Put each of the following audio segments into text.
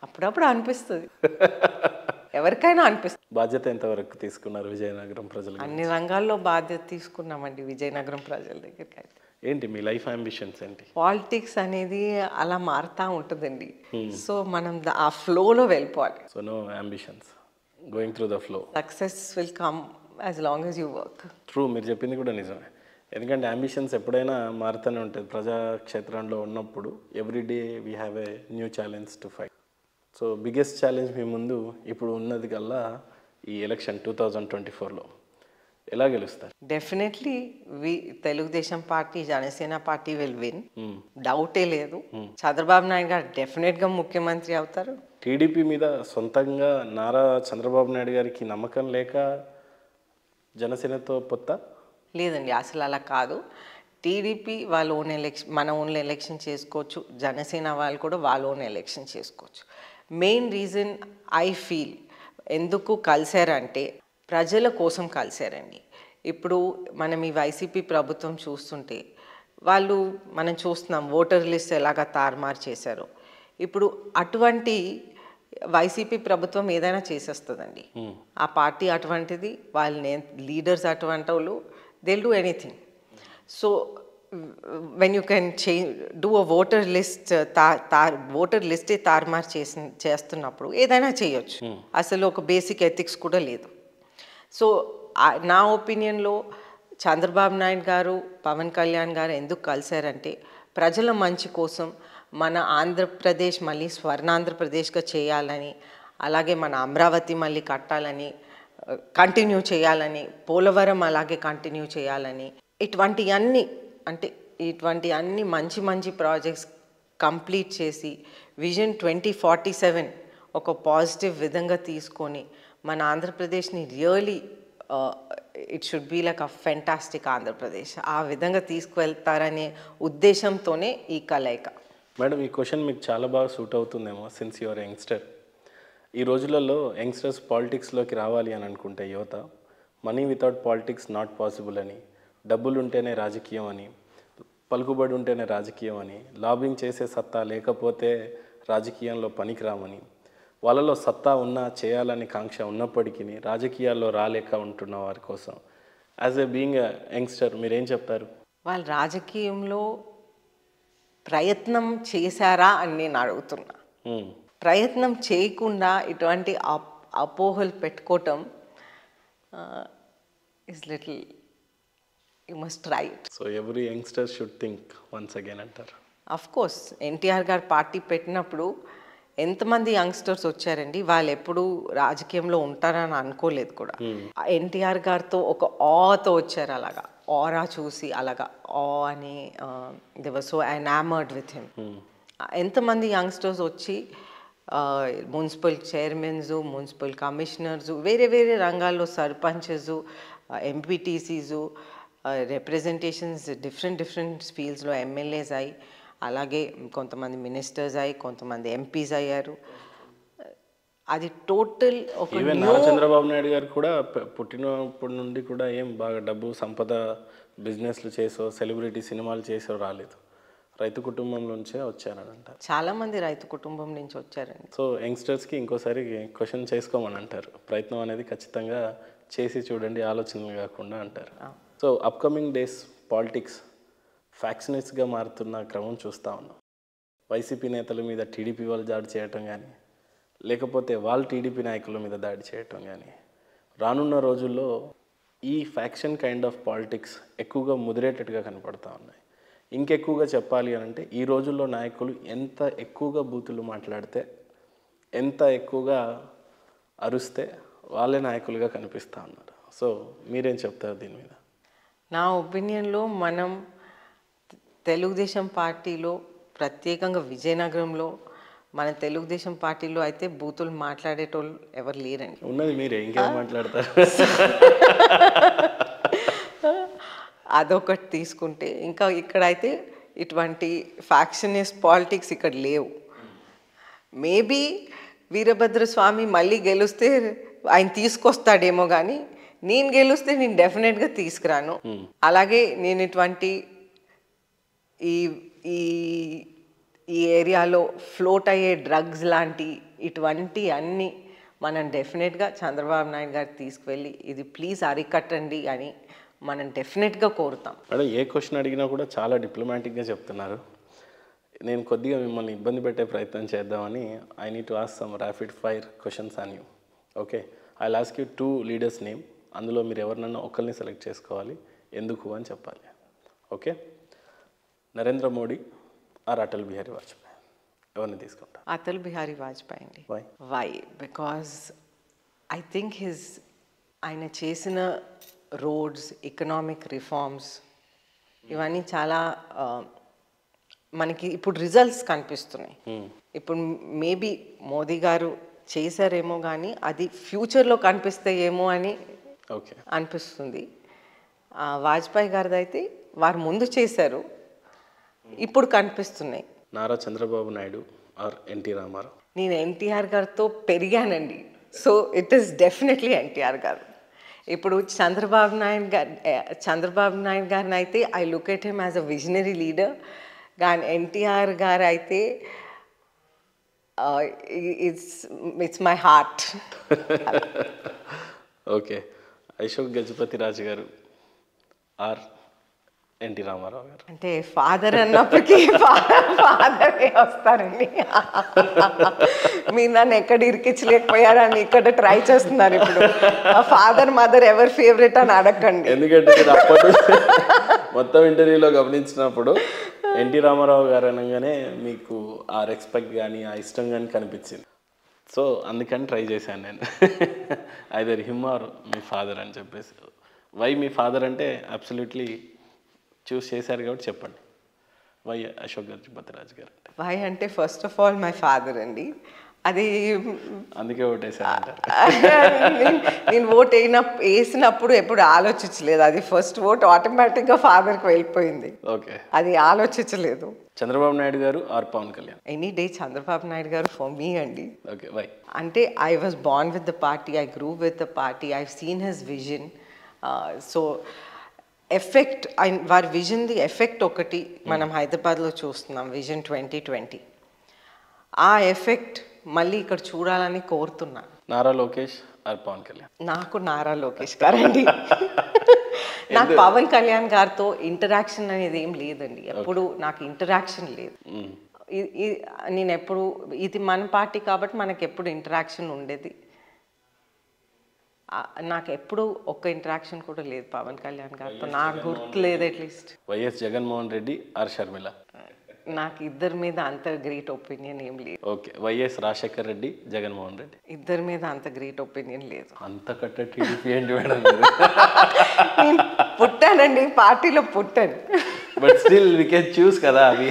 అప్పుడప్పుడు అనిపిస్తుంది, ఎవరికైనా అనిపిస్తుంది. బాధ్యత ఎంతవరకు తీసుకున్నారు విజయనగరం ప్రజలు? అన్ని రంగాల్లో బాధ్యత తీసుకున్నామండి విజయనగరం ప్రజల దగ్గరికి. అయితే ఏంటి మీ లైఫ్ అంబిషన్స్ ఏంటి? పాలిటిక్స్ అనేది అలా మారుతూ ఉంటుందండి. సో మనం ఆ ఫ్లోలో వెళ్ళిపోవాలి. So no ambitions, going through the flow. Success will come as long as you work. True, మీరు చెప్పింది కూడా నిజమే. ఎందుకంటే అంబిషన్స్ ఎప్పుడైనా మారుతూనే ఉంటుంది. ప్రజాక్షేత్రంలో ఉన్నప్పుడు everyday we have a new challenge to fight. So biggest challenge మీ ముందు ఇప్పుడు ఉన్నది కల్లా ఈ ఎలక్షన్ 2024లో ఎలా గెలుస్తారు? Definitely Telugu Desam party, Janasena party will win, డౌటే లేదు. చంద్రబాబు నాయుడు గారు డెఫినెట్గా ముఖ్యమంత్రి అవుతారు. టీడీపీ మీద సొంతంగా నారా చంద్రబాబు నాయుడు గారికి నమ్మకం లేక జనసేనతో పొత్త? లేదండి, అసలు అలా కాదు. టీడీపీ వాళ్ళ ఓన్ ఎలక్షన్, మన ఓన్ ఎలక్షన్ చేసుకోవచ్చు. జనసేన వాళ్ళు కూడా వాళ్ళ ఓన్ ఎలక్షన్ చేసుకోవచ్చు. మెయిన్ రీజన్ ఐ ఫీల్ ఎందుకు కలిశారంటే ప్రజల కోసం కలిశారండి. ఇప్పుడు మనం ఈ వైసీపీ ప్రభుత్వం చూస్తుంటే వాళ్ళు, మనం చూస్తున్నాం ఓటర్ లిస్ట్ ఎలాగ తారుమారు చేశారో. ఇప్పుడు అటువంటి వైసీపీ ప్రభుత్వం ఏదైనా చేసేస్తుందండి. ఆ పార్టీ అటువంటిది, వాళ్ళ లీడర్స్ అటువంటి వాళ్ళు, they'll do anything. So when you can do a voter list, voter list తారుమారు చేస్తున్నప్పుడు ఏదైనా చేయొచ్చు. అసలు ఒక బేసిక్ ఎథిక్స్ కూడా లేదు. సో నా ఒపీనియన్లో చంద్రబాబు నాయుడు గారు, పవన్ కళ్యాణ్ గారు ఎందుకు కలిశారంటే ప్రజల మంచి కోసం, మన ఆంధ్రప్రదేశ్ మళ్ళీ స్వర్ణాంధ్రప్రదేశ్గా చేయాలని, అలాగే మన అమరావతి మళ్ళీ కట్టాలని, కంటిన్యూ చేయాలని, పోలవరం అలాగే కంటిన్యూ చేయాలని, ఇటువంటి అన్ని మంచి మంచి ప్రాజెక్ట్స్ కంప్లీట్ చేసి విజన్ 2047 ఒక పాజిటివ్ విధంగా తీసుకొని మన ఆంధ్రప్రదేశ్ని really it should be like a fantastic Andhra Pradesh, ఆ విధంగా తీసుకువెళ్తారనే ఉద్దేశంతోనే ఈ కలయిక. మేడం, ఈ క్వశ్చన్ మీకు చాలా బాగా సూట్ అవుతుందేమో, సిన్స్ యువర్ యంగ్స్టర్. ఈ రోజులలో యంగ్స్టర్స్ పాలిటిక్స్లోకి రావాలి అని అనుకుంటే యువత money without politics not possible అని, డబ్బులు ఉంటేనే రాజకీయం అని, పలుకుబడి ఉంటేనే రాజకీయం అని, లాబింగ్ చేసే సత్తా లేకపోతే రాజకీయంలో పనికిరామని, వాళ్ళలో సత్తా ఉన్నా చేయాలని కాంక్ష ఉన్నప్పటికీ రాజకీయాల్లో రాలేక ఉంటున్న వారి కోసం యాజ్ ఏ బీయింగ్ యంగ్స్టర్ మీరేం చెప్తారు? వాళ్ళు రాజకీయంలో ప్రయత్నం చేశారా అని నేను అడుగుతున్నా. ప్రయత్నం చేయకుండా ఇటువంటి అపోహలు పెట్టుకోవటం is little, you must try it. So every youngster should think once again అంటారు. అఫ్ కోర్స్ ఎన్టీఆర్ గారు పార్టీ పెట్టినప్పుడు ఎంతమంది యంగ్స్టర్స్ వచ్చారండి, వాళ్ళు ఎప్పుడు రాజకీయంలో ఉంటారని అనుకోలేదు కూడా. ఎన్టీఆర్ గారితో ఒక ఆతో వచ్చారు, అలాగా ఆరా చూసి అలాగా అని they were so enamoured with him. ఎంతమంది యంగ్స్టర్స్ వచ్చి మున్సిపల్ చైర్మన్స్, మున్సిపల్ కమిషనర్స్, వేరే వేరే రంగాల్లో సర్పంచెస్, ఎంపీటీసీస్, రిప్రజెంటేషన్స్ డిఫరెంట్ ఫీల్డ్స్లో ఎమ్మెల్యేస్ అయ్యి, అలాగే కొంతమంది మినిస్టర్స్ అయ్యి, కొంతమంది ఎంపీస్ అయ్యారు. అది టోటల్ ఒక చంద్రబాబు నాయుడు గారు కూడా పుట్టినప్పటి నుండి కూడా ఏం బాగా డబ్బు సంపద బిజినెస్లు చేసో సెలబ్రిటీ సినిమాలు చేసో రాలేదు, రైతు కుటుంబం నుంచే వచ్చారని అంటారు. చాలా మంది రైతు కుటుంబం నుంచి వచ్చారండి. సో యంగ్స్టర్స్కి ఇంకోసారి క్వశ్చన్ చేసుకోమని అంటారు, ప్రయత్నం అనేది ఖచ్చితంగా చేసి చూడండి, ఆలోచనలు కాకుండా అంటారు. సో అప్కమింగ్ డేస్ పాలిటిక్స్ ఫ్యాక్షనిస్ట్గా మారుతున్న క్రమం చూస్తూ ఉన్నాం. వైసీపీ నేతల మీద టీడీపీ వాళ్ళు దాడి చేయటం కానీ, లేకపోతే వాళ్ళు టీడీపీ నాయకుల మీద దాడి చేయటం కానీ, రానున్న రోజుల్లో ఈ ఫ్యాక్షన్ కైండ్ ఆఫ్ పాలిటిక్స్ ఎక్కువగా ముదిరేటట్టుగా కనపడుతూ ఉన్నాయి. ఇంకెక్కువగా చెప్పాలి అని అంటే ఈ రోజుల్లో నాయకులు ఎంత ఎక్కువగా బూతులు మాట్లాడితే, ఎంత ఎక్కువగా అరుస్తే వాళ్ళే నాయకులుగా కనిపిస్తూ ఉన్నారు. సో మీరేం చెప్తారు దీని మీద? నా ఒపీనియన్లో మనం తెలుగుదేశం పార్టీలో, ప్రత్యేకంగా విజయనగరంలో మన తెలుగుదేశం పార్టీలో అయితే బూతులు మాట్లాడేటోళ్ళు ఎవరు లేరండి. ఉన్నది మీరే, ఇంకేం మాట్లాడతారు? అదొకటి తీసుకుంటే, ఇంకా ఇక్కడైతే ఇటువంటి ఫ్యాక్షనిస్ట్ పాలిటిక్స్ ఇక్కడ లేవు. మేబీ వీరభద్రస్వామి మళ్ళీ గెలిస్తే ఆయన తీసుకొస్తాడేమో, కానీ నేను గెలిస్తే నేను డెఫినెట్గా తీసుకురాను. అలాగే నేను ఇటువంటి ఈ ఏరియాలో ఫ్లోట్ అయ్యే డ్రగ్స్ లాంటి ఇటువంటి అన్నీ మనం డెఫినెట్గా చంద్రబాబు నాయుడు గారికి తీసుకువెళ్ళి ఇది ప్లీజ్ అరికట్టండి అని మనం డెఫినెట్గా కోరుతాం. మేడం ఏ క్వశ్చన్ అడిగినా కూడా చాలా డిప్లొమాటిక్గా చెప్తున్నారు. నేను కొద్దిగా మిమ్మల్ని ఇబ్బంది పెట్టే ప్రయత్నం చేద్దామని I need to ask some rapid fire questions on you. Okay, I ask you 2 leaders name. అందులో మీరు ఎవరినన్నా ఒకరిని సెలెక్ట్ చేసుకోవాలి, ఎందుకు అని చెప్పాలి. ఓకే, నరేంద్ర మోడీ ఆర్ అటల్ బిహారీ వాజ్పేయి, ఎవరిని తీసుకుంటారు? అటల్ బిహారీ వాజ్పేయి అండి. Why? Why because I think ఆయన చేసిన రోడ్స్, ఎకనామిక్ రిఫార్మ్స్ ఇవన్నీ చాలా మనకి ఇప్పుడు రిజల్ట్స్ కనిపిస్తున్నాయి. ఇప్పుడు మేబీ మోదీ గారు చేశారేమో కానీ అది ఫ్యూచర్లో కనిపిస్తాయేమో అని అనిపిస్తుంది. వాజ్పేయి గారిది అయితే వారు ముందు చేశారు, ఇప్పుడు కనిపిస్తున్నాయి. Nara Chandrababu Naidu or NT Rama Rao? నేను ఎన్టీఆర్ గారితో పెరిగానండి, so it is definitely NTR garu. ఇప్పుడు చంద్రబాబు నాయుడు గారిని అయితే I look at him as a visionary leader, కానీ ఎన్టీఆర్ గారు అయితే it's my heart. Okay, Ashok Gajapathi Raju garu or NT Ramarao గారు? అంటే ఫాదర్ అన్నప్పటికీ ఫాదరే వస్తారండి. మీరు నన్ను ఎక్కడ ఇరికించలేకపోయారని ఇక్కడ ట్రై చేస్తున్నారు. ఇప్పుడు ఫాదర్ మదర్ ఎవరి ఫేవరెట్ అని అడగండి. ఎందుకంటే మొత్తం ఇంటర్వ్యూలో గమనించినప్పుడు ఎన్టీ రామారావు గారు అనగానే మీకు ఆ రెస్పెక్ట్ కానీ ఆ ఇష్టం కానీ కనిపించింది. సో అందుకని ట్రై చేశాను నేను, either him or me father అని చెప్పేసి. వై మీ ఫాదర్ అంటే అబ్సల్యూట్లీ చూస్ చేశారు కాబట్టి చెప్పండి. వై అశోక్ గజపతి రాజు గారు అంటే? వై అంటే first of all my father అండి. అది అందుకే ఓటేసాను. నేను ఓట్ వేసినప్పుడు ఎప్పుడు ఆలోచించలేదు, అది ఫస్ట్ ఓట్ ఆటోమేటిక్గా ఫాదర్కి వెళ్ళిపోయింది. ఓకే, అది ఆలోచించలేదు. Chandrababu Naidu garu or Pawan Kalyan? Any day Chandrababu Naidu garu for me అండి. Okay, why? అంటే I was born with the party, I grew with the party, I seen his vision. So effect, వారి విజన్ది ఎఫెక్ట్ ఒకటి మనం హైదరాబాద్లో చూస్తున్నాం, విజన్ 2020. ఆ ఎఫెక్ట్ మళ్ళీ ఇక్కడ చూడాలని కోరుతున్నాను. నారా లోకేష్ ఆర్ పవన్ కళ్యాణ్? నాకు నారా లోకేష్ గారండి. నాకు పవన్ కళ్యాణ్ గారితో ఇంటరాక్షన్ అనేది ఏం లేదండి, ఎప్పుడు నాకు ఇంటరాక్షన్ లేదు. నేను ఎప్పుడు, ఇది మన పార్టీ కాబట్టి మనకు ఎప్పుడు ఇంటరాక్షన్ ఉండేది, నాకు ఎప్పుడు ఒక్క ఇంటరాక్షన్ కూడా లేదు పవన్ కళ్యాణ్ గారితో, నాకు గుర్తు లేదు at least. YS Jaganmohan Reddy or Sharmila? నాకు ఇద్దరి మీద అంత గ్రేట్ ఒపీనియన్ ఏం లేదు. Okay, YS Rajasekhar Reddy, Jaganmohan Reddy? ఇద్దరి మీద అంత గ్రేట్ ఒపీనియన్ లేదు. అంత కట్ట టీడీపీ ఏంటి మేడం? నేను పుట్టానండి, పార్టీలో పుట్టాను. But still we can choose కదా, అవి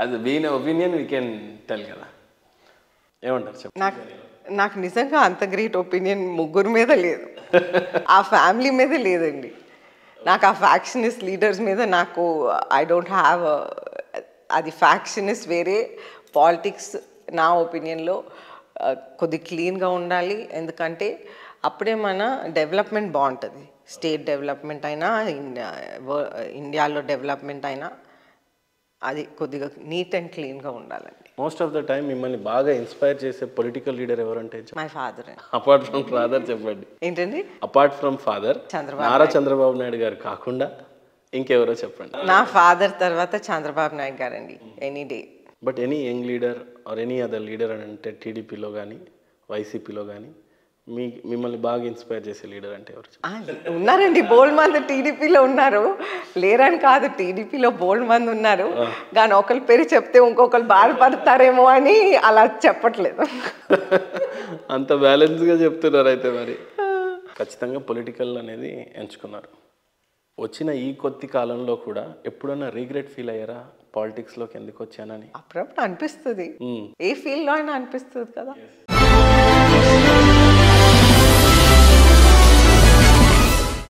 అది been opinion we can tell కదా. ఏమంటారు చెప్పండి. నాకు నిజంగా అంత గ్రేట్ ఒపీనియన్ ముగ్గురు మీద లేదు, ఆ ఫ్యామిలీ మీద లేదండి. నాకు ఆ ఫ్యాక్షనిస్ట్ లీడర్స్ మీద నాకు ఐ డోంట్ హ్యావ్, అది ఫ్యాక్షనిస్ట్ వేరే, పాలిటిక్స్ నా ఒపీనియన్లో కొద్ది క్లీన్గా ఉండాలి. ఎందుకంటే అప్పుడే మన డెవలప్మెంట్ బాగుంటుంది, స్టేట్ డెవలప్మెంట్ అయినా ఇండియాలో డెవలప్మెంట్ అయినా అది కొద్దిగా నీట్ అండ్ క్లీన్గా ఉండాలండి. మోస్ట్ ఆఫ్ ద టైం మిమ్మల్ని బాగా ఇన్స్పైర్ చేసే పొలిటికల్ లీడర్ ఎవరంటే? My father. Apart from father చెప్పండి. ఏంటండి? Apart from father Nara Chandrababu Naidu గారు కాకుండా ఇంకెవరో చెప్పండి. నా ఫాదర్ తర్వాత చంద్రబాబు నాయుడు గారండి, any day. But any young leader or any other leader అని అంటే టీడీపీలో కానీ వైసీపీలో కానీ మిమ్మల్ని బాగా ఇన్స్పైర్ చేసే లీడర్ అంటే ఎవరు? ఉన్నారండి, బోల్డ్ మంది టీడీపీలో ఉన్నారు, లేరని కాదు, టీడీపీలో బోల్డ్ మంది ఉన్నారు. కానీ ఒకరి పేరు చెప్తే ఇంకొకరు బాధపడతారేమో అని అలా చెప్పట్లేదు. అంత బ్యాలెన్స్గా చెప్తున్నారు అయితే. మరి ఖచ్చితంగా పొలిటికల్ అనేది ఎంచుకున్నారు. వచ్చిన ఈ కొద్ది కాలంలో కూడా ఎప్పుడన్నా రిగ్రెట్ ఫీల్ అయ్యారా పాలిటిక్స్లోకి ఎందుకు వచ్చానని? అప్పుడప్పుడు అనిపిస్తుంది, ఏ ఫీల్డ్లో అయినా అనిపిస్తుంది కదా.